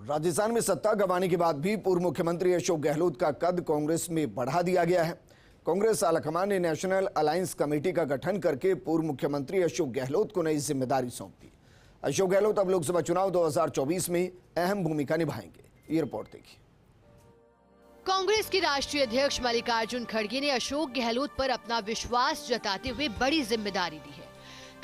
राजस्थान में सत्ता गंवाने के बाद भी पूर्व मुख्यमंत्री अशोक गहलोत का कद कांग्रेस में बढ़ा दिया गया है। कांग्रेस आलाकमान ने नेशनल अलायंस कमेटी का गठन करके पूर्व मुख्यमंत्री अशोक गहलोत को नई जिम्मेदारी सौंप दी। अशोक गहलोत अब लोकसभा चुनाव 2024 में अहम भूमिका निभाएंगे। ये रिपोर्ट देखिए। कांग्रेस के राष्ट्रीय अध्यक्ष मल्लिकार्जुन खड़गे ने अशोक गहलोत पर अपना विश्वास जताते हुए बड़ी जिम्मेदारी दी है।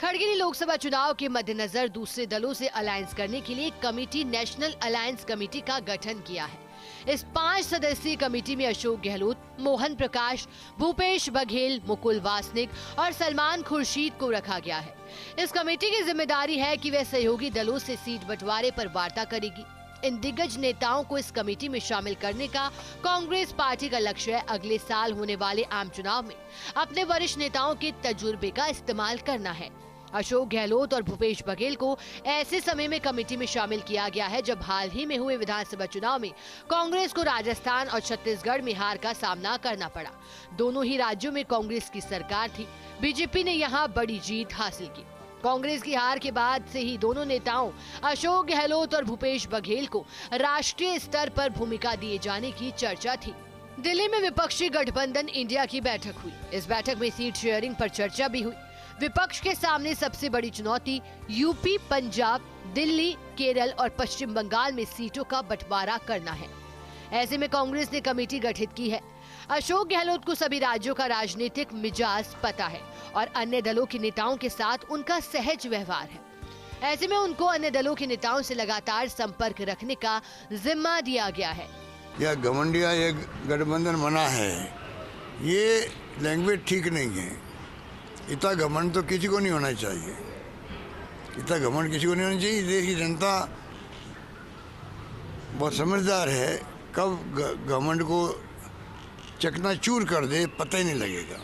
खड़गे ने लोकसभा चुनाव के मद्देनजर दूसरे दलों से अलायंस करने के लिए कमेटी नेशनल अलायंस कमेटी का गठन किया है। इस 5 सदस्यीय कमेटी में अशोक गहलोत, मोहन प्रकाश, भूपेश बघेल, मुकुल वासनिक और सलमान खुर्शीद को रखा गया है। इस कमेटी की जिम्मेदारी है कि वह सहयोगी दलों से सीट बंटवारे पर वार्ता करेगी। इन दिग्गज नेताओं को इस कमेटी में शामिल करने का कांग्रेस पार्टी का लक्ष्य है। अगले साल होने वाले आम चुनाव में अपने वरिष्ठ नेताओं के तजुर्बे का इस्तेमाल करना है। अशोक गहलोत और भूपेश बघेल को ऐसे समय में कमेटी में शामिल किया गया है जब हाल ही में हुए विधानसभा चुनाव में कांग्रेस को राजस्थान और छत्तीसगढ़ में हार का सामना करना पड़ा। दोनों ही राज्यों में कांग्रेस की सरकार थी। बीजेपी ने यहां बड़ी जीत हासिल की। कांग्रेस की हार के बाद से ही दोनों नेताओं अशोक गहलोत और भूपेश बघेल को राष्ट्रीय स्तर पर भूमिका दिए जाने की चर्चा थी। दिल्ली में विपक्षी गठबंधन इंडिया की बैठक हुई। इस बैठक में सीट शेयरिंग पर चर्चा भी हुई। विपक्ष के सामने सबसे बड़ी चुनौती यूपी, पंजाब, दिल्ली, केरल और पश्चिम बंगाल में सीटों का बंटवारा करना है। ऐसे में कांग्रेस ने कमेटी गठित की है। अशोक गहलोत को सभी राज्यों का राजनीतिक मिजाज पता है और अन्य दलों के नेताओं के साथ उनका सहज व्यवहार है। ऐसे में उनको अन्य दलों के नेताओं से लगातार संपर्क रखने का जिम्मा दिया गया है। यह घमंडिया ये गठबंधन बना है, ये लैंग्वेज ठीक नहीं है। इतना घमंड तो किसी को नहीं होना चाहिए। इतना घमंड किसी को नहीं होना चाहिए। देश की जनता बहुत समझदार है, कब घमंड को चकनाचूर कर दे पता ही नहीं लगेगा।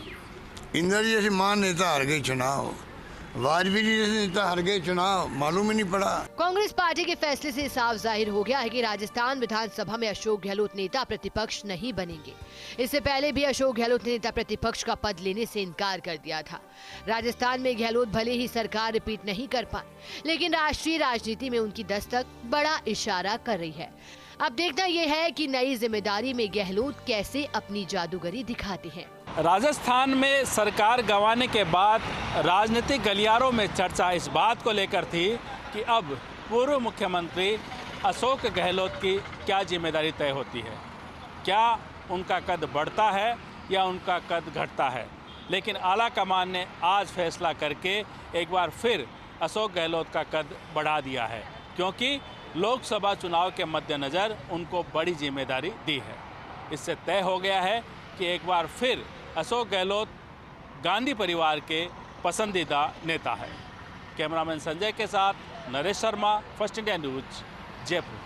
इंदिरा जी जैसे महान नेता हार गए चुनाव, वाजपेयी जी जैसे नेता हार गए चुनाव, मालूम ही नहीं पड़ा। कांग्रेस पार्टी के फैसले से साफ जाहिर हो गया है कि राजस्थान विधानसभा में अशोक गहलोत नेता प्रतिपक्ष नहीं बनेंगे। इससे पहले भी अशोक गहलोत ने नेता प्रतिपक्ष का पद लेने से इनकार कर दिया था। राजस्थान में गहलोत भले ही सरकार रिपीट नहीं कर पाए, लेकिन राष्ट्रीय राजनीति में उनकी दस्तक बड़ा इशारा कर रही है। अब देखना यह है कि नई जिम्मेदारी में गहलोत कैसे अपनी जादूगरी दिखाते हैं। राजस्थान में सरकार गंवाने के बाद राजनीतिक गलियारों में चर्चा इस बात को लेकर थी कि अब पूर्व मुख्यमंत्री अशोक गहलोत की क्या जिम्मेदारी तय होती है, क्या उनका कद बढ़ता है या उनका कद घटता है। लेकिन आला कमान ने आज फैसला करके एक बार फिर अशोक गहलोत का कद बढ़ा दिया है, क्योंकि लोकसभा चुनाव के मद्देनज़र उनको बड़ी जिम्मेदारी दी है। इससे तय हो गया है कि एक बार फिर अशोक गहलोत गांधी परिवार के पसंदीदा नेता है। कैमरामैन संजय के साथ Naresh Sharma, first India news, Jaipur.